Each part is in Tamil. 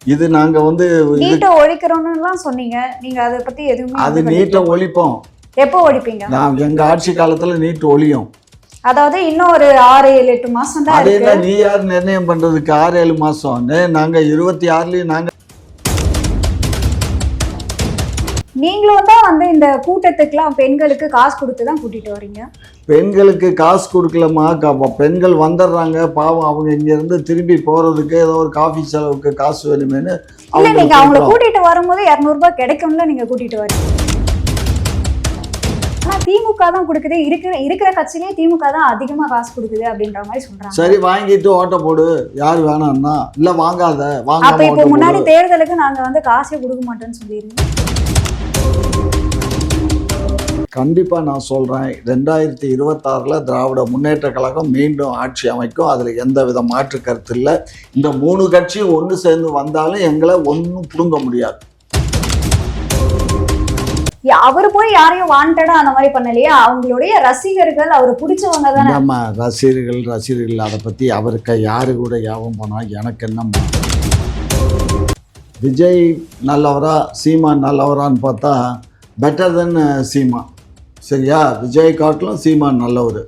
இது நாங்க வந்து நீட்டை ஒழிக்கிறோம்னுலாம் சொன்னீங்க. நீங்க அதை பத்தி எதுவுமே அது நீட்டை ஒழிப்போம். எப்போ ஒழிப்பீங்க? நான் எங்க ஆட்சி காலத்துல நீட் ஒழியும். அதாவது இன்னும் ஒரு 6-7 மாசம் தான் இருக்கு. அதெல்லாம் நீ யார் நிர்ணயம் பண்றதுக்கு? 6-7 மாசம் நாங்க 26லயும் நாங்க நீங்களும் தான் வந்து இந்த கூட்டத்துக்குலாம் பெண்களுக்கு காசு கொடுத்து தான் கூட்டிட்டு வரீங்க. பெண்களுக்கு காசு கொடுக்கலமா, பெண்கள் வந்துடுறாங்க பாவம், அவங்க இங்க இருந்து திரும்பி போறதுக்கு ஏதோ ஒரு காஃபி செலவுக்கு காசு வேணுமேனு. இல்ல நீங்க அவங்கள கூட்டிட்டு வரும்போது 200 ரூபாய் கிடைக்கும்ல, நீங்க கூட்டிட்டு வரீங்க. ஆனா திமுக தான் கொடுக்குது, இருக்கிற கட்சியிலேயே திமுக தான் அதிகமா காசு கொடுக்குது அப்படின்ற மாதிரி சொல்றாங்க. சரி வாங்கிட்டு ஓட்ட போடு, யாரு வேணாம்னா இல்ல வாங்காத வாங்க. அப்ப இப்ப முன்னாடி தேர்தலுக்கு நாங்க வந்து காசே கொடுக்க மாட்டோம்னு சொல்லிருந்தோம். கண்டிப்பா நான் சொல்றேன், 2026ல் திராவிட முன்னேற்ற கழகம் மீண்டும் ஆட்சி அமைக்கும். அதுல எந்த வித மாற்று கருத்து இல்லை. இந்த 3 கட்சியும் ஒன்று சேர்ந்து வந்தாலும் எங்களை ஒன்றும் புடுங்க முடியாது. அவரு போய் யாரையும் வாண்டடா அந்த மாதிரி பண்ணலையா? அவங்களுடைய ரசிகர்கள், அவரு பிடிச்சவங்க தானே. நம்ம ரசிகர்கள் அதை பத்தி அவருக்கு யாரு கூட யாபம் போனா எனக்கு என்னம்மா? விஜய் நல்லவரா சீமான் நல்லவரான்னு பார்த்தா பெட்டர் தென் சீமான். சரியா? விஜய் காட்டிலும் சீமான் நல்லவர்.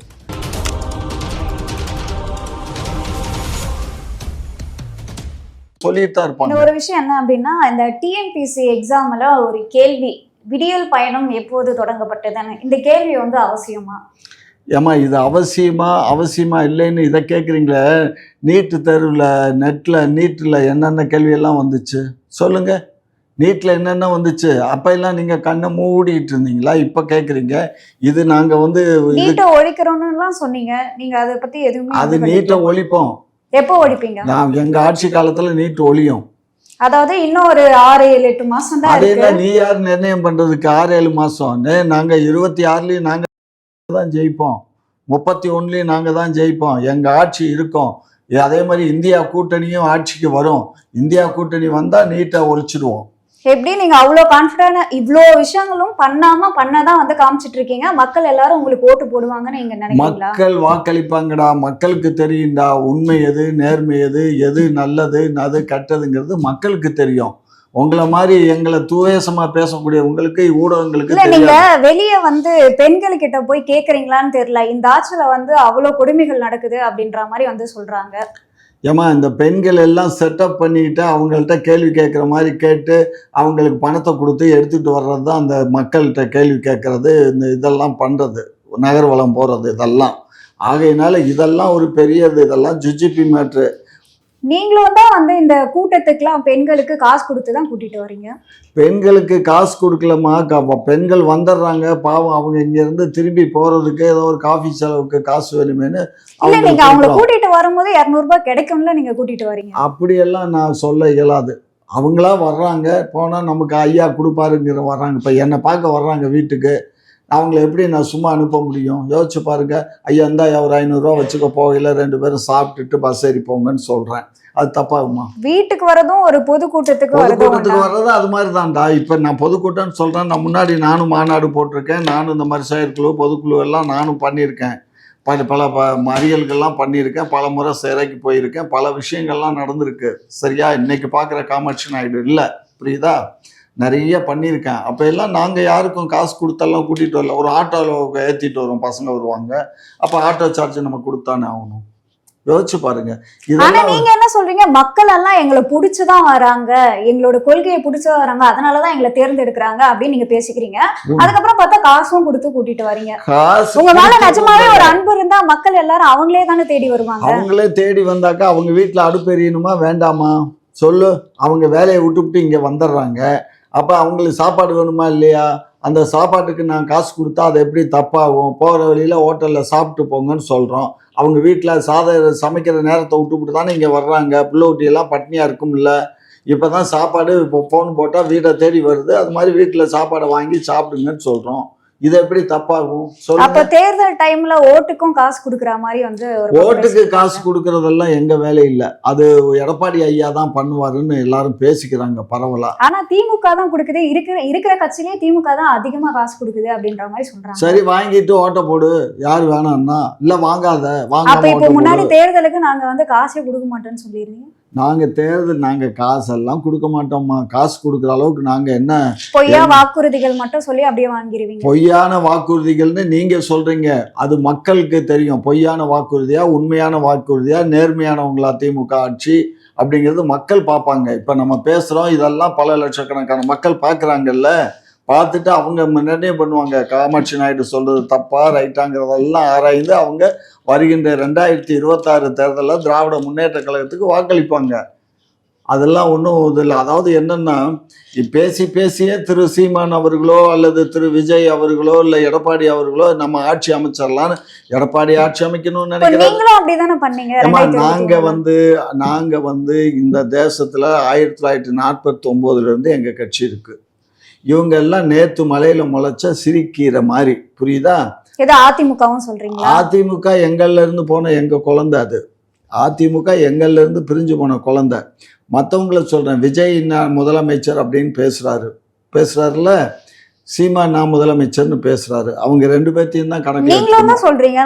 சொல்லிட்டு தான் இருப்பாங்க. ஒரு விஷயம் என்ன அப்படின்னா, இந்த டிஎன்பிசி எக்ஸாம்ல ஒரு கேள்வி, விடியல் பயணம் எப்போது தொடங்கப்பட்டதுன்னு, இந்த கேள்வி வந்து அவசியமா? ஏமா இது அவசியமா இல்லைன்னு இதை கேட்குறீங்களே. நீட்டு தேர்வில் நீட்டில் என்னென்ன கேள்வியெல்லாம் வந்துச்சு சொல்லுங்க. நீட்டில் என்னென்ன வந்துச்சு? அப்போ எல்லாம் நீங்கள் கண்ணை மூடிட்டு இருந்தீங்களா? இப்போ கேட்குறீங்க. இது நாங்கள் வந்து நீட்டை ஒழிக்கிறோம்னுலாம் சொன்னீங்க. நீங்க அதை பத்தி எதுவுமே அது நீட்டை ஒழிப்போம். எப்போ ஒழிப்பீங்க? நான் எங்கள் ஆட்சி காலத்தில் நீட் ஒழியும். அதாவது இன்னும் ஒரு 6-7 மாசம் தான் இருக்கு. அதெல்லாம் நீ யார் நிர்ணயம் பண்றதுக்கு? 6-7 மாசம் நாங்க 26லயும் நாங்க தான் ஜெயிப்போம், 31லயும் நாங்க தான் ஜெயிப்போம். எங்க ஆட்சி இருக்கும். அதே மாதிரி இந்தியா கூட்டணியும் ஆட்சிக்கு வரும். இந்தியா கூட்டணி வந்தா நீட்டை ஒழிச்சிடுவோம். எப்படி நீங்க அவ்வளோ கான்ஃபிடன்ட், இவ்வளோ விஷயங்களும் பண்ணதான் வந்து காமிச்சிட்டு இருக்கீங்க? மக்கள் எல்லாரும் உங்களுக்கு ஓட்டு போடுவாங்கன்னு நீங்க நினைக்கிறீங்களா? மக்கள் வாக்களிப்பாங்கடா. மக்களுக்கு தெரியும்டா உண்மை எது, நேர்மை எது, எது நல்லது அது கெட்டதுங்கிறது மக்களுக்கு தெரியும். உங்களை மாதிரி எங்களை துவேசமா பேசக்கூடிய உங்களுக்கு ஊடகங்களுக்கு இல்ல. நீங்க வெளியே வந்து பெண்கள் கிட்ட போய் கேக்குறீங்களான்னு தெரியல. இந்த ஆட்சியில வந்து அவ்வளவு கொடுமைகள் நடக்குது அப்படின்ற மாதிரி வந்து சொல்றாங்க. ஏமா இந்த பெண்கள் எல்லாம் செட்டப் பண்ணிக்கிட்டு அவங்கள்ட்ட கேள்வி கேட்குற மாதிரி கேட்டு அவங்களுக்கு பணத்தை கொடுத்து எடுத்துகிட்டு வர்றது தான் அந்த மக்கள்கிட்ட கேள்வி கேட்குறது, இந்த இதெல்லாம் பண்ணுறது, நகர்வலம் போகிறது, இதெல்லாம். ஆகையினால இதெல்லாம் ஒரு பெரியது. இதெல்லாம் ஜுஜிபி மேட்ரு. நீங்களும் தான் வந்து இந்த கூட்டத்துக்குலாம் பெண்களுக்கு காசு கொடுத்து தான் கூட்டிட்டு வரீங்க. பெண்களுக்கு காசு கொடுக்கலமா, பெண்கள் வந்துடுறாங்க பாவம், அவங்க இங்கேருந்து திரும்பி போகிறதுக்கு ஏதோ ஒரு காஃபி செலவுக்கு காசு வேணுமேனு. இல்லை நீங்கள் அவங்கள கூட்டிகிட்டு வரும்போது 200 ரூபாய் கிடைக்கும்ல, நீங்கள் கூட்டிகிட்டு வரீங்க. அப்படியெல்லாம் நான் சொல்ல இயலாது. அவங்களா வர்றாங்க, போனால் நமக்கு ஐயா கொடுப்பாருங்கிற வர்றாங்க. இப்போ என்னை பார்க்க வர்றாங்க வீட்டுக்கு, அவங்கள எப்படி நான் சும்மா அனுப்ப முடியும்? யோசிச்சு பாருங்க. ஐயா இருந்தா ஒரு 500 ரூபா வச்சுக்க, போகல 2 பேரும் சாப்பிட்டுட்டு பஸ் ஏறி போங்கன்னு சொல்கிறேன். அது தப்பாகுமா? வீட்டுக்கு வரதும் ஒரு பொதுக்கூட்டத்துக்கு வர்றது அது மாதிரி தான்டா. இப்போ நான் பொதுக்கூட்டம்னு சொல்கிறேன். நான் முன்னாடி நானும் மாநாடு போட்டிருக்கேன். நானும் இந்த மாதிரி செயற்குழு பொதுக்குழு எல்லாம் நானும் பண்ணியிருக்கேன். பல மறியல்கள்லாம் பண்ணியிருக்கேன். பல முறை சிறைக்கு போயிருக்கேன். பல விஷயங்கள்லாம் நடந்திருக்கு. சரியா? இன்னைக்கு பார்க்குற காமாட்சி நாயுடு இல்லை, புரியுதா? நிறைய பண்ணியிருக்கேன். அப்போ எல்லாம் நாங்கள் யாருக்கும் காசு கொடுத்தெல்லாம் கூட்டிகிட்டு வரல. ஒரு ஆட்டோவில் ஏற்றிட்டு வரோம், பசங்க வருவாங்க. அப்போ ஆட்டோ சார்ஜ் நம்ம கொடுத்தானே ஆகணும். யோசிச்சு பாருங்க. ஆனா நீங்க என்ன சொல்றீங்க? மக்கள் எல்லாம் எங்களை பிடிச்சுதான் வராங்க, எங்களோட கொள்கையை பிடிச்சுதான் வராங்க, அதனாலதான் எங்களை தேர்ந்தெடுக்கிறாங்க அப்படின்னு நீங்க பேசிக்கிறீங்க. அதுக்கப்புறம் பார்த்தா காசும் கொடுத்து கூட்டிட்டு வரீங்க. உங்க மேல நிஜமாவே ஒரு அன்பு இருந்தா மக்கள் எல்லாரும் அவங்களே தானே தேடி வருவாங்க. அவங்களே தேடி வந்தாக்கா அவங்க வீட்டுல அடுப்பு எரியணுமா வேண்டாமா சொல்லு? அவங்க வேலையை விட்டுவிட்டு இங்க வந்துடுறாங்க. அப்போ அவங்களுக்கு சாப்பாடு வேணுமா இல்லையா? அந்த சாப்பாட்டுக்கு நான் காசு கொடுத்தா அது எப்படி தப்பாகும்? போகிற வழியில் ஹோட்டலில் சாப்பிட்டு போங்கன்னு சொல்கிறோம். அவங்க வீட்டில் சமைக்கிற நேரத்தை விட்டுவிட்டு தானே இங்கே வர்றாங்க. பிள்ளை ஊட்டியெல்லாம் பட்னியாக இருக்கும்ல. இப்போ தான் சாப்பாடு இப்போ ஃபோன் போட்டால் வீட்டை தேடி வருது. அது மாதிரி வீட்டில் சாப்பாடை வாங்கி சாப்பிடுங்கன்னு சொல்கிறோம். இது எப்படி தப்பாகும்? அப்ப தேர்தல் டைம்ல ஓட்டுக்கும் காசு கொடுக்குற மாதிரி வந்து ஓட்டுக்கு காசு கொடுக்கறதெல்லாம் எங்க வேலை இல்ல. அது எடப்பாடி ஐயா தான் பண்ணுவாருன்னு எல்லாரும் பேசிக்கிறாங்க பரவலா. ஆனா திமுக தான் கொடுக்குது, இருக்கிற கட்சியிலேயே திமுக தான் அதிகமா காசு கொடுக்குது அப்படின்ற மாதிரி சொல்றாங்க. சரி வாங்கிட்டு ஓட்ட போடு, யாரு வேணாம்னா இல்ல வாங்காத வாங்க. அப்ப இப்ப முன்னாடி தேர்தலுக்கு நாங்க வந்து காசே கொடுக்க மாட்டோம்னு சொல்லிருந்தீங்க. நாங்கள் காசெல்லாம் கொடுக்க மாட்டோம்மா. காசு கொடுக்குற அளவுக்கு நாங்கள் என்ன பொய்யா வாக்குறுதிகள் மட்டும் சொல்லி அப்படியே வாங்கிடுவீங்க? பொய்யான வாக்குறுதிகள்னு நீங்கள் சொல்கிறீங்க, அது மக்களுக்கு தெரியும். பொய்யான வாக்குறுதியா உண்மையான வாக்குறுதியா நேர்மையானவங்களா திமுக ஆட்சி அப்படிங்கிறது மக்கள் பார்ப்பாங்க. இப்போ நம்ம பேசுகிறோம், இதெல்லாம் பல லட்சக்கணக்கான மக்கள் பார்க்குறாங்கல்ல. பார்த்துட்டு அவங்க நிர்ணயம் பண்ணுவாங்க, காமாட்சி நாயுடு சொல்கிறது தப்பா ரைட்டாங்கிறதெல்லாம் ஆராய்ந்து அவங்க வருகின்ற 2026 தேர்தலில் திராவிட முன்னேற்ற கழகத்துக்கு வாக்களிப்பாங்க. அதெல்லாம் ஒன்றும் இதில். அதாவது என்னென்னா, பேசியே திரு சீமான் அவர்களோ அல்லது திரு விஜய் அவர்களோ இல்லை எடப்பாடி அவர்களோ நம்ம ஆட்சி அமைச்சிடலான்னு, எடப்பாடி ஆட்சி அமைக்கணும்னு நினைக்கிறேன். நாங்கள் வந்து இந்த தேசத்தில் 1949 எங்கள் கட்சி இருக்குது. இவங்க எல்லாம் நேத்து மலையில முளைச்ச சிரிக்கிற மாதிரி, புரியுதா? அதிமுகவும் சொல்றீங்களா? அதிமுக எங்கள்ல இருந்து போன எங்க குழந்தை, அது அதிமுக எங்கள்ல இருந்து பிரிஞ்சு போன குழந்தை. மற்றவங்கள சொல்றேன், விஜய் நான் முதலமைச்சர் அப்படின்னு பேசுறாருல, சீமா நான் முதலமைச்சர்னு பேசுறாரு. அவங்க 2 பேர்த்தையும் தான் கணக்கு சொல்றீங்க.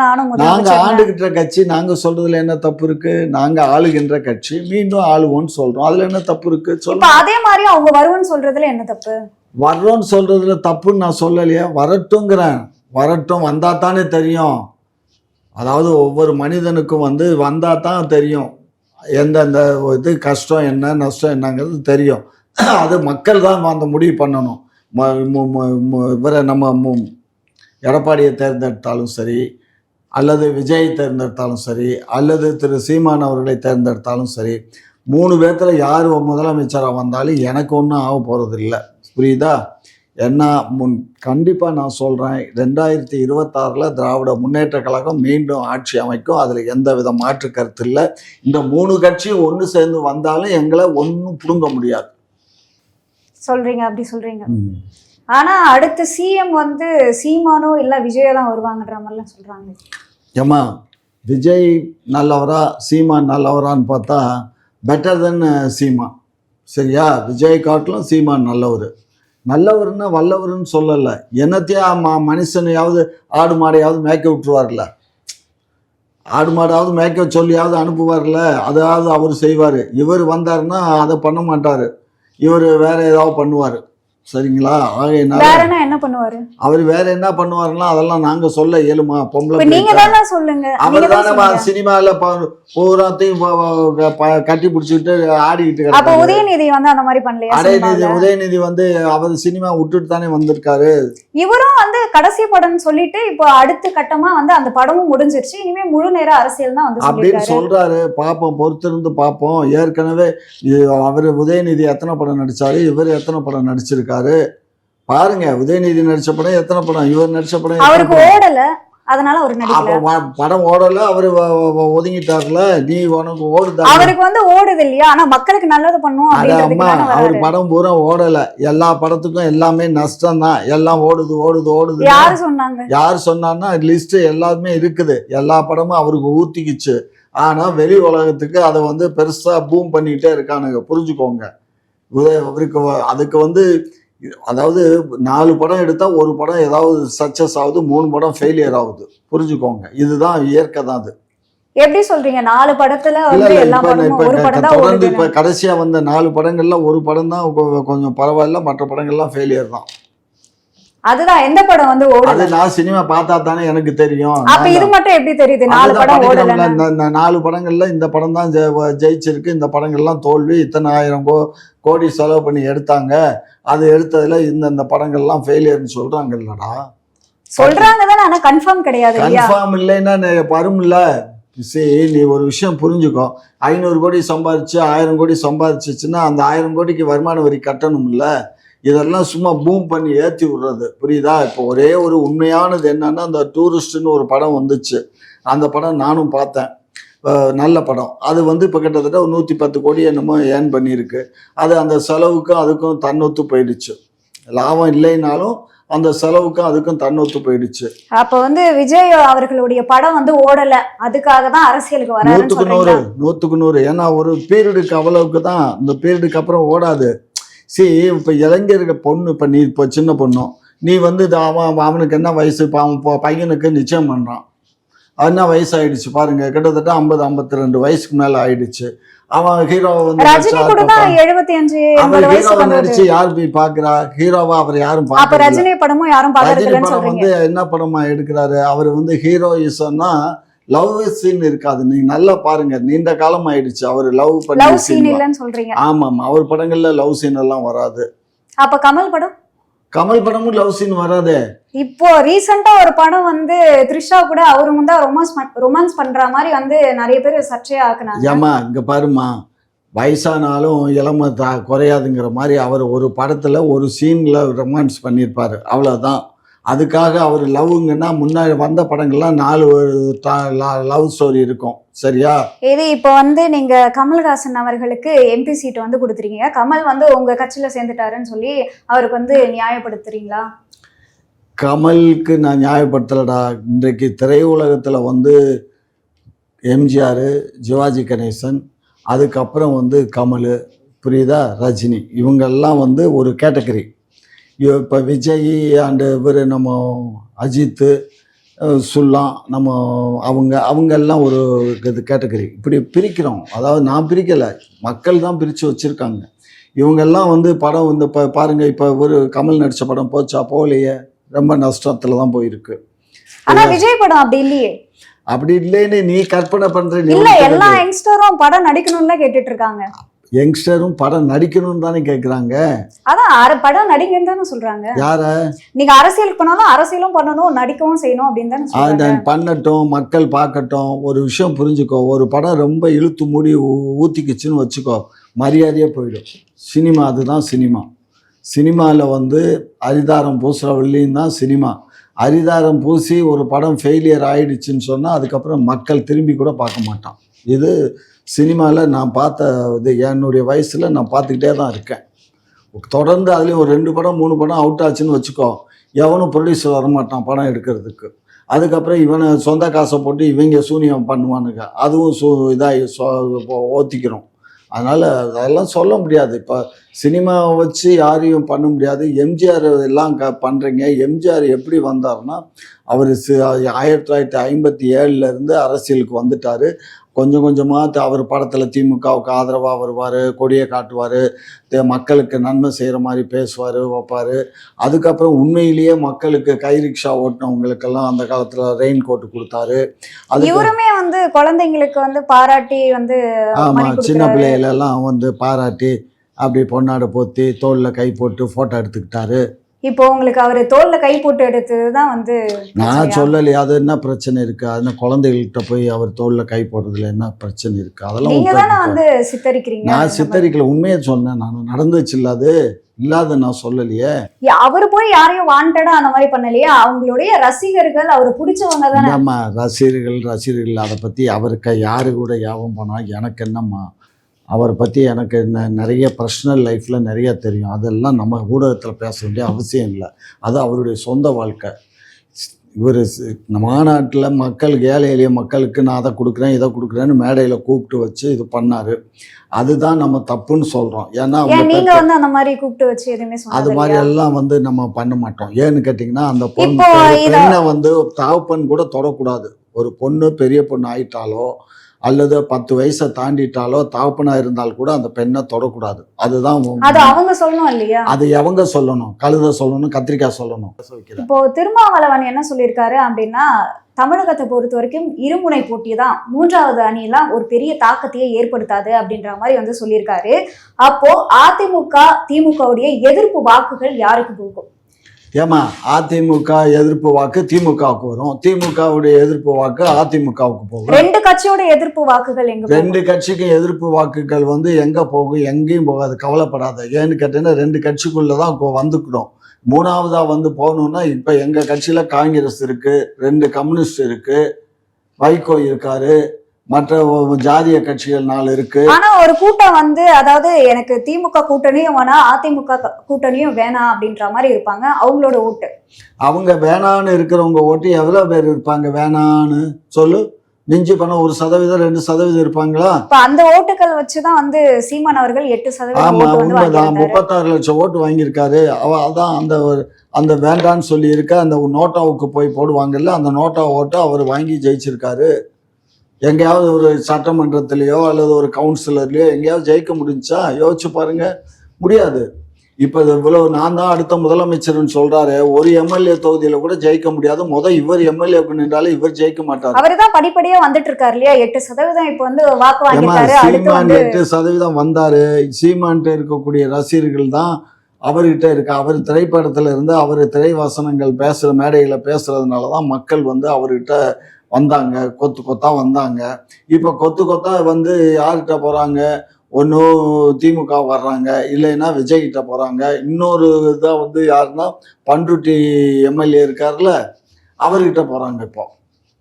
நாங்க ஆண்டுகிட்ட கட்சி, நாங்க சொல்றதுல என்ன தப்பு இருக்கு? நாங்க ஆளுகின்ற கட்சி, மீண்டும் ஆளுவோன்னு சொல்றோம், அதுல என்ன தப்பு இருக்கு சொல்லுங்க. அதே மாதிரி அவங்க வருவோன்னு சொல்றதுல என்ன தப்பு? வர்றோன்னு சொல்றதுல தப்புன்னு நான் சொல்லலையே, வரட்டுங்கிறேன். வரட்டும், வந்தா தானே தெரியும். அதாவது ஒவ்வொரு மனிதனுக்கும் வந்தா தான் தெரியும் எந்தெந்த இது கஷ்டம் என்ன நஷ்டம் என்னங்கிறது தெரியும். அது மக்கள் தான் அந்த முடிவு பண்ணணும். இவரை நம்ம எடப்பாடியை தேர்ந்தெடுத்தாலும் சரி, அல்லது விஜய் தேர்ந்தெடுத்தாலும் சரி, அல்லது திரு சீமான் அவர்களை தேர்ந்தெடுத்தாலும் சரி, 3 பேர்த்துல யார் முதலமைச்சராக வந்தாலும் எனக்கு ஒன்றும் ஆக போகிறது இல்லை, புரியுதா? ஏன்னா கண்டிப்பாக நான் சொல்கிறேன், 2026 திராவிட முன்னேற்ற கழகம் மீண்டும் ஆட்சி அமைக்கும். அதில் எந்த வித மாற்று கருத்து இல்லை. இந்த 3 கட்சியும் ஒன்று சேர்ந்து வந்தாலும் எங்களை ஒன்றும் பிடுங்க முடியாது சொல்றீங்க. அப்படி சொல்றீங்க. ஆனா அடுத்த சிஎம் சீமானோ இல்ல விஜயா தான் வருவாங்கன்ற மாதிரிலாம் சொல்றாங்க. ஏமா விஜய் நல்லவரா சீமான் நல்லவரான்னு பார்த்தா பெட்டர் தென் சீமான், சரியா? விஜய் காட்டிலும் சீமான் நல்லவர்னா வல்லவர்னு சொல்லலை. என்னத்தையா மனுஷனையாவது ஆடு மாடையாவது மேய்க்க விட்டுருவார்ல, ஆடு மாடாவது மேய்க்க சொல்லியாவது அனுப்புவார்ல, அதாவது அவர் செய்வார். இவர் வந்தாருன்னா அதை பண்ண மாட்டார், இவர் வேற ஏதாவது பண்ணுவார், சரிங்களா? என்ன பண்ணுவாரு அவர்? வேற என்ன பண்ணுவாருன்னா அதெல்லாம் நாங்க சொல்ல இயலுமா? பொம்பளை சொல்லுங்க. அவர் தானே சினிமால பூராத்தையும் கட்டி பிடிச்சிட்டு ஆடிக்கிட்டு. உதயநிதி அந்த மாதிரி பண்ணலையா? உதயநிதி அவர் சினிமா விட்டுட்டு தானே வந்திருக்காரு. இவரும் கடைசி படம் சொல்லிட்டு இப்போ அடுத்த கட்டமா அந்த படமும் முடிஞ்சிருச்சு, இனிமே முழு நேர அரசியல் தான் அப்படின்னு சொல்றாரு. பாப்போம், பொறுத்திருந்து பாப்போம். ஏற்கனவே அவர் உதயநிதி எத்தனை படம் நடிச்சாரு, இவர் எத்தனை படம் நடிச்சிருக்காரு பாருங்க. உதயநிதி நடிச்ச படம் எத்தனை படம், இவர் நடிச்ச படம் அவருக்கு ஓடல, அதனால அவர் நடிக்கல. படம் ஓடல, அவரு ஒதுங்கிட்டார்ல. நீ உனக்கு ஓடுதா? அவருக்கு ஓடுது இல்லையா? ஆனா மக்களுக்கு நல்லது பண்ணும். அம்மா அவர் படம் பூரா ஓடல. எல்லா படத்துக்கும் எல்லாமே நஷ்டம் தான். எல்லாம் ஓடுது. யாரு சொன்னான்னா லிஸ்ட் எல்லாருமே இருக்குது. எல்லா படமும் அவருக்கு ஊத்திக்குச்சு. ஆனா வெளி உலகத்துக்கு அதை பெருசா பூம் பண்ணிக்கிட்டே இருக்கானுங்க, புரிஞ்சுக்கோங்க. அவருக்கு அதுக்கு அதாவது 4 படம் எடுத்தா 1 படம் ஏதாவது சக்சஸ் ஆகுது, 3 படம் ஃபெயிலியர் ஆகுது, புரிஞ்சுக்கோங்க. இதுதான் இயற்கை தான். அது எப்படி சொல்றீங்க? 4 படத்துல தொடர்ந்து இப்ப கடைசியா வந்த 4 படங்கள்ல 1 படம் தான் கொஞ்சம் பரவாயில்ல, மற்ற படங்கள்லாம் ஃபெயிலியர் தான். அதுதான் எந்த படம் அது நான் சினிமா பார்த்தா தானே எனக்கு தெரியும். அப்ப இது மட்டும் எப்படி தெரியுது? 4 படம் ஓடல. இந்த 4 படங்கள்ல இந்த படம் தான் ஜெயிச்சிருக்கு, இந்த படங்கள்லாம் தோல்வி, இத்தனை 1000 கோடி செலவு பண்ணி எடுத்தாங்க, அது எடுத்ததுல இந்த படங்கள்லாம் ஃபெயிலியர்னு சொல்றாங்கல்லடா. சொல்றாங்க தானே, ஆனா கன்ஃபார்ம் கிடையாது. கன்ஃபார்ம் இல்லைன்னா வரும்ல. சரி, நீ ஒரு விஷயம் புரிஞ்சுக்கோ. 500 கோடி சம்பாதிச்சு 1000 கோடி சம்பாதிச்சுன்னா அந்த 1000 கோடிக்கு வருமான வரி கட்டணும்ல. இதெல்லாம் சும்மா பூம் பண்ணி ஏற்றி விடுறது, புரியுதா? இப்போ ஒரே ஒரு உண்மையானது என்னன்னா, அந்த டூரிஸ்ட்னு ஒரு படம் வந்துச்சு. அந்த படம் நானும் பார்த்தேன், நல்ல படம். அது இப்போ கிட்டத்தட்ட ஒரு 110 கோடி என்னமோ ஏர்ன் பண்ணியிருக்கு. அது அந்த செலவுக்கும் அதுக்கும் தன்னொத்து போயிடுச்சு. லாபம் இல்லைனாலும் அந்த செலவுக்கும் அதுக்கும் தன்னொத்து போயிடுச்சு. அப்போ விஜய் அவர்களுடைய படம் ஓடல, அதுக்காக தான் அரசியலுக்கு வர 100க்கு 100. ஏன்னா ஒரு பீரியடுக்கு அவ்வளவுக்கு தான், இந்த பீரியடுக்கு அப்புறம் ஓடாது. சரி, இப்போ இளைஞர்கள் பொண்ணு, இப்போ நீ இப்போ சின்ன பொண்ணும், நீ அவனுக்கு என்ன வயசு? இப்போ அவன் பையனுக்கு நிச்சயம் பண்ணுறான். என்ன வயசாயிடுச்சு பாருங்க, கிட்டத்தட்ட 50-52 வயசுக்கு மேல ஆயிடுச்சு. அவன் ஹீரோவை வந்து ரஜினி கூட தான் 75-80 வயசு நடிச்சு யார் போய் பாக்குறா? ஹீரோவா அவர் யாரும் அப்ப பாக்குறது. ரஜினி படமும் யாரும் ரஜினி பாக்குறதுலன்னு படம் சொல்றீங்க. வந்து என்ன படமா எடுக்கிறாரு அவர் வந்து ஹீரோயிசம்னா லவ் சீன் இருக்காது. நீங்க நல்லா பாருங்க, நீண்ட காலம் ஆயிடுச்சு அவர் லவ் லவ் சீன் பண்ணி. இல்லன்னு சொல்றீங்க. ஆமா ஆமா, அவர் படங்கள்ல லவ் சீன் எல்லாம் வராது. அப்ப கமல் படம்? கமல் படமும் லவ் சீன் வராதே. இப்போ ரீசெண்டா ஒரு படம் வந்து த்ரிஷா கூட அவரும் வந்து ரொமான்ஸ் பண்ற மாதிரி வந்து நிறைய பேர் சர்ச்சையா ஆக்குனாங்க. ஏமா இங்க பாருமா, வயசானாலும் இளமை குறையாதுங்கிற மாதிரி அவர் ஒரு படத்துல ஒரு சீன்ல ரொமான்ஸ் பண்ணியிருப்பாரு, அவ்வளவுதான். அதுக்காக அவர் லவ்ங்கன்னா முன்னாடி வந்த படங்கள்லாம் 4 லவ் ஸ்டோரி இருக்கும், சரியா? இது இப்போ வந்து நீங்க கமல்ஹாசன் அவர்களுக்கு எம்பி சீட் வந்து கொடுத்துருக்கீங்க. கமல் வந்து உங்க கட்சியில சேர்ந்துட்டாருன்னு சொல்லி அவருக்கு வந்து நியாயப்படுத்துறீங்களா? கமலுக்கு நான் நியாயப்படுத்தலடா. இன்றைக்கு திரையுலகத்துல வந்து எம்ஜிஆர், சிவாஜி கணேசன், அதுக்கப்புறம் வந்து கமல், புரியுதா, ரஜினி, இவங்கெல்லாம் வந்து ஒரு கேட்டகரி. இப்போ விஜய் அண்டு இவர் நம்ம அஜித்து, சுல்லாம், நம்ம அவங்கெல்லாம் ஒரு இது கேட்டகரி. இப்படி பிரிக்கிறோம். அதாவது நான் பிரிக்கலை, மக்கள் தான் பிரித்து வச்சுருக்காங்க. இவங்கெல்லாம் வந்து படம் வந்து இப்போ பாருங்கள், இப்போ ஒரு கமல் நடித்த படம் போச்சா? போகலையே, ரொம்ப நஷ்டத்தில் தான் போயிருக்கு. ஆனா விஜய் படம் அப்படி இல்லையே. அப்படி இல்லைன்னு நீ கற்பனை பண்ற. இல்ல, எல்லா யங்ஸ்டரும் படம் நடிக்கணும்ல கேட்டுட்டு இருக்காங்க. யங்ஸ்டரும் படம் நடிக்கணும்னு தானே கேட்குறாங்க. அதான் படம் நடிகன்னு தானே சொல்றாங்க. யார? நீங்க அரசியலுக்கு போனாலும் அரசியலும் பண்ணணும், நடிக்கவும் செய்யணும் அப்படின்னு தானே சொல்றாங்க. பண்ணட்டும், மக்கள் பார்க்கட்டும். ஒரு விஷயம் புரிஞ்சுக்கோ, ஒரு படம் ரொம்ப இழுத்து மூடி ஊத்திக்குச்சுன்னு வச்சுக்கோ, மரியாதையே போயிடும். சினிமா அதுதான் சினிமா. சினிமாவில் வந்து அரிதாரம் பூசுகிற வெள்ளியும் தான் சினிமா. அரிதாரம் பூசி ஒரு படம் ஃபெயிலியர் ஆயிடுச்சுன்னு சொன்னால் அதுக்கப்புறம் மக்கள் திரும்பி கூட பார்க்க மாட்டான். இது சினிமாவில் நான் பார்த்த இது, என்னுடைய வயசில் நான் பார்த்துக்கிட்டே தான் இருக்கேன். தொடர்ந்து அதுலேயும் ஒரு 2 படம் 3 படம் அவுட் ஆச்சுன்னு வச்சுக்கோ, எவனும் ப்ரொடியூசர் வரமாட்டான் படம் எடுக்கிறதுக்கு. அதுக்கப்புறம் இவனை சொந்த காசை போட்டு இவங்க சூனியம் பண்ணுவானுங்க, அதுவும் இதாகி ஓத்திக்கிறோம். அதனால் அதெல்லாம் சொல்ல முடியாது. இப்போ சினிமாவை வச்சு யாரையும் பண்ண முடியாது. எம்ஜிஆர் எல்லாம் பண்ணுறீங்க. எம்ஜிஆர் எப்படி வந்தார்னா, அவர் 1957 அரசியலுக்கு வந்துட்டார். கொஞ்சம் கொஞ்சமாக அவர் படத்தில் திமுகவுக்கு ஆதரவாக வருவார், கொடியை காட்டுவார், மக்களுக்கு நன்மை செய்கிற மாதிரி பேசுவார், வைப்பார். அதுக்கப்புறம் உண்மையிலேயே மக்களுக்கு கை ரிக்ஷா ஓட்டினவங்களுக்கெல்லாம் அந்த காலத்தில் ரெயின் கோட்டு கொடுத்தாரு. இவருமே வந்து குழந்தைங்களுக்கு வந்து பாராட்டி வந்து, ஆமாம், சின்ன பிள்ளைகளெல்லாம் வந்து பாராட்டி அப்படி பொன்னாடை போத்தி தோளில் கை போட்டு ஃபோட்டோ எடுத்துக்கிட்டாரு. இப்போ உங்களுக்கு அவர் தோல்ல கை போட்டு எடுத்ததுதான் வந்து நான் சொல்லலையே, அது என்ன பிரச்சனை இருக்கு? அது குழந்தைகள்கிட்ட போய் அவர் தோல்ல கை போடுறதுல என்ன பிரச்சனை இருக்கு? அதெல்லாம் வந்து சித்தரிக்கிறீங்க. நான் சித்தரிக்கல, உண்மையை சொன்னேன். நான் நடந்துச்சு இல்லாது இல்லாத நான் சொல்லலையே. அவரு போய் யாரையும் வாண்டடா அந்த மாதிரி பண்ணலையே, அவங்களுடைய ரசிகர்கள் அவரு பிடிச்சவங்க தானே. ஆமா, ரசிகர்கள் அதை பத்தி அவருக்கு யாரு கூட யாவும் போனா எனக்கு என்னம்மா? அவரை பற்றி எனக்கு நிறைய பர்சனல் லைஃப்பில் நிறைய தெரியும். அதெல்லாம் நம்ம ஊடகத்தில் பேச வேண்டிய அவசியம் இல்லை. அது அவருடைய சொந்த வாழ்க்கை. இவர் மாநாட்டில் மக்களுக்கு, ஏழை எளிய மக்களுக்கு நான் அதை கொடுக்குறேன் இதை கொடுக்குறேன்னு மேடையில் கூப்பிட்டு வச்சு இது பண்ணார். அதுதான் நம்ம தப்புன்னு சொல்கிறோம். ஏன்னா நீங்கள் வந்து அந்த மாதிரி கூப்பிட்டு வச்சு எதுவுமே அது மாதிரி எல்லாம் வந்து நம்ம பண்ண மாட்டோம். ஏன்னு கேட்டிங்கன்னா, அந்த பெண்ணை வந்து தகப்பன் கூட தொடக்கூடாது. ஒரு பொண்ணு பெரிய பொண்ணு ஆயிட்டாலோ அல்லது 10 வயசை தாண்டிட்டாலோ தகப்பனா இருந்தால் கூட அந்த பெண்ணை தொடக்கூடாது. அதுதான் அவங்க சொல்லணும் இல்லையா? அது எவங்க சொல்லணும்? கழுதை சொல்லணும், கத்திரிக்காய் சொல்லணும். இப்போ திருமாவளவன் என்ன சொல்லியிருக்காரு அப்படின்னா, தமிழகத்தை பொறுத்த வரைக்கும் இருமுனை போட்டி தான், 3வது அணியெல்லாம் ஒரு பெரிய தாக்கத்தையே ஏற்படுத்தாது அப்படின்ற மாதிரி வந்து சொல்லியிருக்காரு. அப்போ அதிமுக திமுகவுடைய எதிர்ப்பு வாக்குகள் யாருக்கு போகும்? ஏமா, அதிமுக எதிர்ப்பு வாக்கு திமுகவுக்கு வரும், திமுகவுடைய எதிர்ப்பு வாக்கு அதிமுகவுக்கு போகும். 2 கட்சியோட எதிர்ப்பு வாக்குகள் எங்க? 2 கட்சிக்கும் எதிர்ப்பு வாக்குகள் வந்து எங்க போகும்? எங்கேயும் போகாது, கவலைப்படாத. ஏன்னு கேட்டீங்கன்னா 2 கட்சிக்குள்ளதான் வந்துக்கணும். 3வதா வந்து போகணும்னா இப்ப எங்க கட்சியில காங்கிரஸ் இருக்கு, 2 கம்யூனிஸ்ட் இருக்கு, வைகோ இருக்காரு, மற்ற ஜாதிய கட்சிகள் 4 இருக்கு. ஆனா ஒரு கூட்டம் வந்து, அதாவது எனக்கு திமுக கூட்டணியும் வேணாம் அதிமுக கூட்டணியும் வேணாம் அப்படின்ற மாதிரி இருப்பாங்க. அவங்களோட ஓட்டு, அவங்க வேணான்னு இருக்கிறவங்க ஓட்டு எவ்வளவு பேர் இருப்பாங்க? வேணான்னு சொல்லு, மிஞ்சி பண்ண 1% 2% இருப்பாங்களா? இப்ப அந்த ஓட்டுகள் வச்சுதான் வந்து சீமான் அவர்கள் 8% ஆமா, ஓட்டு வந்து உண்மைதான். வாங்கியிருந்தாரு. 36 லட்சம் ஓட்டு வாங்கியிருக்காரு. அதான் அந்த வேண்டான்னு சொல்லி இருக்க அந்த நோட்டாவுக்கு போய் போடுவாங்கல்ல, அந்த நோட்டா ஓட்டை அவர் வாங்கி ஜெயிச்சிருக்காரு. எங்கேயாவது ஒரு சட்டமன்றத்திலேயோ அல்லது ஒரு கவுன்சிலர்லயோ எங்கேயாவது ஜெயிக்க முடிஞ்சா யோசிச்சு பாருங்க. முடியாது. இப்ப இவ்வளவு நான் தான் அடுத்த முதலமைச்சர்னு சொல்றாரு. ஒரு எம்எல்ஏ தொகுதியில கூட ஜெயிக்க முடியாது. இவர் எம்எல்ஏக்கு நின்றாலே இவர் ஜெயிக்க மாட்டார். அவருதான் படிப்படியா வந்துட்டு இருக்காரு இல்லையா? 8% இப்ப வந்து வாக்கு வாங்கிட்டாரு. அடுத்து சீமான் வந்து 8% வந்தாரு. சீமான்ட்ட இருக்கக்கூடிய ரசிகர்கள் தான் அவர்கிட்ட இருக்கு. அவர் திரைப்படத்துல இருந்து அவர் திரைவசனங்கள் பேசுற மேடைகளை பேசுறதுனாலதான் மக்கள் வந்து அவர்கிட்ட வந்தாங்க. கொத்து கொத்தா வந்தாங்க. இப்ப கொத்து கொத்தா வந்து யார்கிட்ட போறாங்க? ஒன்றும் திமுக வர்றாங்க, இல்லைன்னா விஜய்கிட்ட போறாங்க. இன்னொரு இதாக வந்து யாருன்னா பண்ருட்டி எம்எல்ஏ இருக்கார்ல, அவர்கிட்ட போறாங்க. இப்போ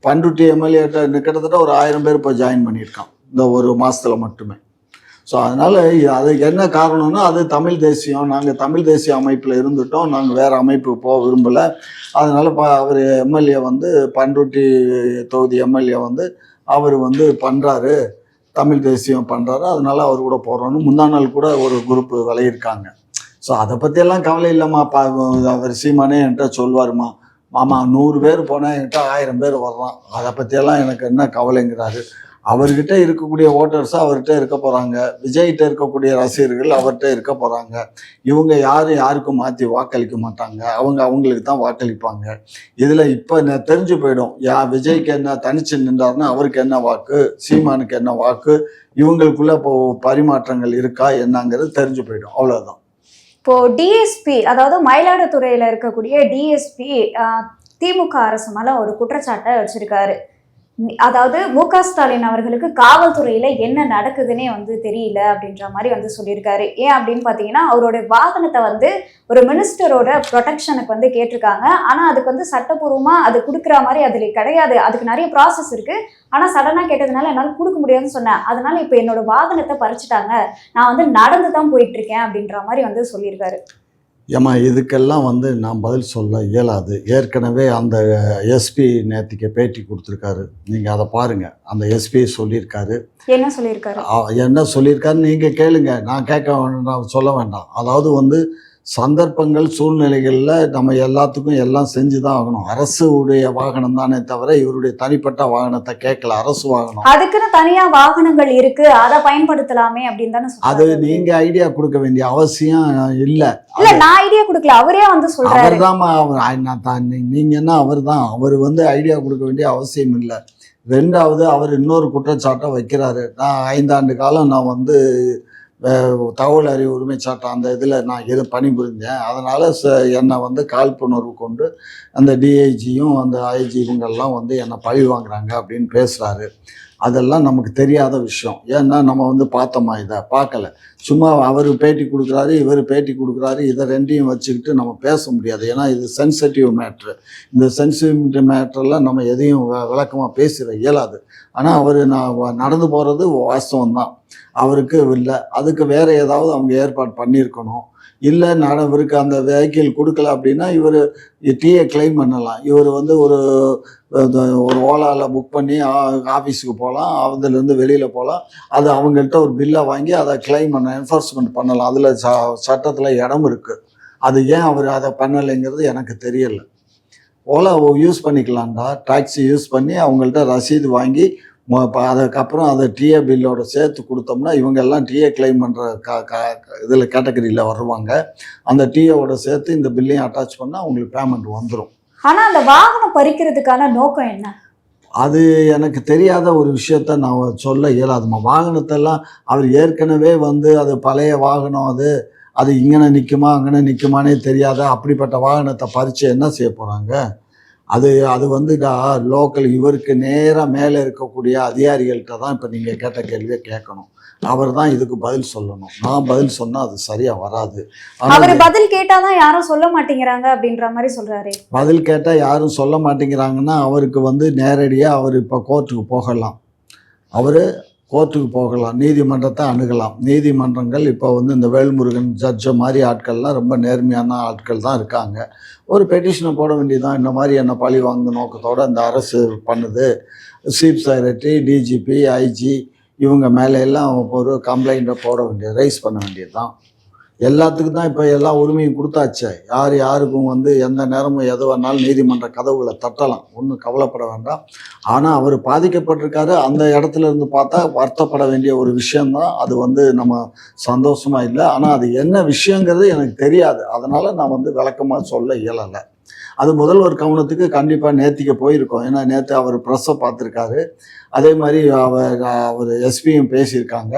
பண்ருட்டி எம்எல்ஏ கிட்டத்தட்ட ஒரு 1000 பேர் இப்போ ஜாயின் பண்ணியிருக்கான் இந்த ஒரு மாசத்துல மட்டுமே. ஸோ அதனால அது என்ன காரணம்னா, அது தமிழ் தேசியம். நாங்கள் தமிழ் தேசிய அமைப்பில் இருந்துட்டோம். நாங்கள் வேற அமைப்புக்கு போக விரும்பலை. அதனால அவர் எம்எல்ஏ வந்து பண்ருட்டி தொகுதி எம்எல்ஏ வந்து அவர் வந்து பண்ணுறாரு, தமிழ் தேசியம் பண்ணுறாரு, அதனால அவர் கூட போகிறோன்னு முந்தா நாள் கூட ஒரு குரூப் விளையிருக்காங்க. ஸோ அதை பற்றியெல்லாம் கவலை இல்லைம்மா. அவர் சீமானே என்கிட்ட சொல்வாருமா, மாமா 100 பேர் போனால் என்கிட்ட 1000 பேர் வர்றான், அதை பற்றியெல்லாம் எனக்கு என்ன கவலைங்கிறாரு. அவர்கிட்ட இருக்கக்கூடிய ஓட்டர்ஸ் அவர்கிட்ட இருக்க போகிறாங்க. விஜய்கிட்ட இருக்கக்கூடிய ரசிகர்கள் அவர்கிட்ட இருக்க போகிறாங்க. இவங்க யாருக்கும் மாற்றி வாக்களிக்க மாட்டாங்க. அவங்களுக்கு தான் வாக்களிப்பாங்க. இதில் இப்போ தெரிஞ்சு போயிடும். விஜய்க்கு என்ன தனிச்சு நின்றாருன்னா அவருக்கு என்ன வாக்கு, சீமானுக்கு என்ன வாக்கு, இவங்களுக்குள்ள இப்போ பரிமாற்றங்கள் இருக்கா என்னங்கிறது தெரிஞ்சு போயிடும். அவ்வளோதான். இப்போ டிஎஸ்பி, அதாவது மயிலாடுதுறையில இருக்கக்கூடிய டிஎஸ்பி திமுக அரசு மேல ஒரு குற்றச்சாட்டை வச்சிருக்காரு. அதாவது மு.க. ஸ்டாலின் அவர்களுக்கு காவல்துறையில என்ன நடக்குதுன்னே வந்து தெரியல அப்படின்ற மாதிரி வந்து சொல்லியிருக்காரு. ஏன் அப்படின்னு பாத்தீங்கன்னா, அவரோட வாகனத்தை வந்து ஒரு மினிஸ்டரோட ப்ரொடெக்ஷனுக்கு வந்து கேட்டிருக்காங்க. ஆனா அதுக்கு வந்து சட்டப்பூர்வமா அது கொடுக்குற மாதிரி அதுல கிடையாது. அதுக்கு நிறைய ப்ராசஸ் இருக்கு. ஆனா சடனா கேட்டதுனால என்னால கொடுக்க முடியாதுன்னு சொன்னேன். அதனால இப்ப என்னோட வாகனத்தை பறிச்சுட்டாங்க, நான் வந்து நடந்து தான் போயிட்டு இருக்கேன் அப்படின்ற மாதிரி வந்து சொல்லியிருக்காரு. ஏம்மா, இதுக்கெல்லாம் வந்து நான் பதில் சொல்ல இயலாது. ஏற்கனவே அந்த எஸ்பி நேத்திக்கு பேட்டி கொடுத்துருக்காரு. நீங்கள் அதை பாருங்கள். அந்த எஸ்பி சொல்லியிருக்காரு. என்ன சொல்லியிருக்காரு? என்ன சொல்லியிருக்காருன்னு நீங்கள் கேளுங்க. நான் கேட்க வேண்டாம், சொல்ல வேண்டாம். அதாவது வந்து சந்தர்ப்பங்கள் சூழ்நிலைகளில் நம்ம எல்லாத்துக்கும் எல்லாம் செஞ்சு தான் ஆகணும். அரசு உடைய வாகனம் தானே தவிர இவருடைய தனிப்பட்ட வாகனத்தை கேட்கல. அரசு வாகனம், அதுக்குன்னு தனியா வாகனங்கள் இருக்கு, அதை பயன்படுத்தலாமே அப்படின்னு தானே அது நீங்க ஐடியா கொடுக்க வேண்டிய அவசியம் இல்ல. இல்ல, நான் ஐடியா கொடுக்கல, அவரே வந்து சொல்றாரு. அவர்தான் நீங்க என்ன, அவர் வந்து ஐடியா கொடுக்க வேண்டிய அவசியம் இல்லை. ரெண்டாவது, அவர் இன்னொரு குற்றச்சாட்டை வைக்கிறாரு. நான் 5 ஆண்டு காலம் நான் வந்து தகவல் அறிவு உரிமை சட்டம் அந்த இதில் நான் பணிபுரிஞ்சேன். அதனால் என்னை வந்து காழ்ப்புணர்வு கொண்டு அந்த டிஐஜியும் அந்த ஐஜி இவங்கெல்லாம் வந்து என்னை பழி வாங்குறாங்க அப்படின்னு பேசுகிறாரு. அதெல்லாம் நமக்கு தெரியாத விஷயம். ஏன்னா நம்ம வந்து பார்த்தோமா, இதை பார்க்கல. சும்மா அவர் பேட்டி கொடுக்குறாரு, இவர் பேட்டி கொடுக்குறாரு, இதை ரெண்டையும் வச்சுக்கிட்டு நம்ம பேச முடியாது. ஏன்னா இது சென்சிட்டிவ் மேட்ரு. இந்த சென்சிட்டிவ் மேட்டரெல்லாம் நம்ம எதையும் விளக்கமாக பேசிட இயலாது. ஆனால் நான் நடந்து போகிறது வாஸ்தவம் தான். அவருக்கு இல்லை, அதுக்கு வேறு ஏதாவது அவங்க ஏற்பாடு பண்ணியிருக்கணும். இல்லை இவருக்கு அந்த வெஹிக்கிள் கொடுக்கல அப்படின்னா இவர் டிஏ கிளைம் பண்ணலாம். இவர் வந்து ஒரு ஓலாவில் புக் பண்ணி ஆஃபீஸுக்கு போகலாம், அதுலேருந்து வெளியில் போகலாம். அது அவங்கள்ட்ட ஒரு பில்லை வாங்கி அதை கிளைம் பண்ண என்ஃபோர்ஸ்மெண்ட் பண்ணலாம். அதில் சட்டத்தில் இடம் இருக்குது. அது ஏன் அவர் அதை பண்ணலைங்கிறது எனக்கு தெரியலை. ஓலா யூஸ் பண்ணிக்கலாம்டா, டாக்ஸி யூஸ் பண்ணி அவங்கள்ட்ட ரசீது வாங்கி அதுக்கப்புறம் அதை டிஏ பில்லோட சேர்த்து கொடுத்தோம்னா இவங்கெல்லாம் டிஏ கிளைம் பண்ணுற இதில் கேட்டகரியில் வருவாங்க. அந்த டிஏவோட சேர்த்து இந்த பில்லையும் அட்டாச் பண்ணால் அவங்களுக்கு பேமெண்ட் வந்துடும். ஆனால் அந்த வாகனம் பறிக்கிறதுக்கான நோக்கம் என்ன? அது எனக்கு தெரியாத ஒரு விஷயத்த நான் சொல்ல இயலாதுமா. வாகனத்தெல்லாம் அவர் ஏற்கனவே வந்து அது பழைய வாகனம், அது இங்கன நிற்குமா அங்கன நிற்குமானே தெரியாத அப்படிப்பட்ட வாகனத்தை பறித்து என்ன செய்ய போகிறாங்க? அது வந்து லோக்கல் இவருக்கு நேராக மேலே இருக்கக்கூடிய அதிகாரிகள்கிட்ட தான் இப்போ நீங்கள் கேட்ட கேள்வியை கேட்கணும். அவர் தான் இதுக்கு பதில் சொல்லணும். நான் பதில் சொன்னால் அது சரியாக வராது. அவர் பதில் கேட்டால் தான் யாரும் சொல்ல மாட்டேங்கிறாங்க அப்படின்ற மாதிரி சொல்கிறாரு. பதில் கேட்டால் யாரும் சொல்ல மாட்டேங்கிறாங்கன்னா அவருக்கு வந்து நேரடியாக அவர் இப்போ கோர்ட்டுக்கு போகலாம். அவர் கோர்ட்டுக்கு போகலாம், நீதிமன்றத்தை அணுகலாம். நீதிமன்றங்கள் இப்போ வந்து இந்த வேல்முருகன் ஜட்ஜை மாதிரி ஆட்கள்லாம் ரொம்ப நேர்மையான ஆட்கள் தான் இருக்காங்க. ஒரு பெட்டிஷனை போட வேண்டியதுதான், இந்த மாதிரி என்னை பழி வாங்க நோக்கத்தோடு இந்த அரசு பண்ணுது, சீஃப் செக்ரட்டரி, டிஜிபி, ஐஜி இவங்க மேலே எல்லாம் ஒரு கம்ப்ளைண்ட்டை போட வேண்டியது, ரைஸ் பண்ண வேண்டியது தான். எல்லாத்துக்கும் தான் இப்போ எல்லா உரிமையும் கொடுத்தாச்சே. யாருக்கும் வந்து எந்த நேரமும் எது வேணாலும் நீதிமன்ற கதவுகளை தட்டலாம், ஒன்றும் கவலைப்பட வேண்டாம். ஆனால் அவர் பாதிக்கப்பட்டிருக்காரு, அந்த இடத்துல இருந்து பார்த்தா வருத்தப்பட வேண்டிய ஒரு விஷயந்தான். அது வந்து நம்ம சந்தோஷமாக இல்லை. ஆனால் அது என்ன விஷயங்கிறது எனக்கு தெரியாது, அதனால் நான் வந்து விளக்கமாக சொல்ல இயலலை. அது முதல்வர் கவனத்துக்கு கண்டிப்பாக நேத்திக்கு போயிருக்கோம். ஏன்னா நேற்று அவர் ப்ரெஸ்ஸை பார்த்துருக்காரு. அதே மாதிரி அவர் எஸ்பியும் பேசியிருக்காங்க.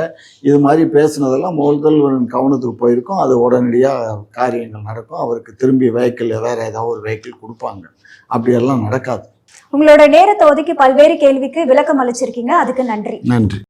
இது மாதிரி பேசுனதெல்லாம் முதல்வரின் கவனத்துக்கு போயிருக்கோம். அது உடனடியாக காரியங்கள் நடக்கும். அவருக்கு திரும்பி வெஹிக்கிள் வேறு ஏதாவது ஒரு வெஹிக்கிள் கொடுப்பாங்க. அப்படியெல்லாம் நடக்காது. உங்களோட நேரத்தை ஒதுக்கி பல்வேறு கேள்விக்கு விளக்கம் அளிச்சிருக்கீங்க, அதுக்கு நன்றி. நன்றி.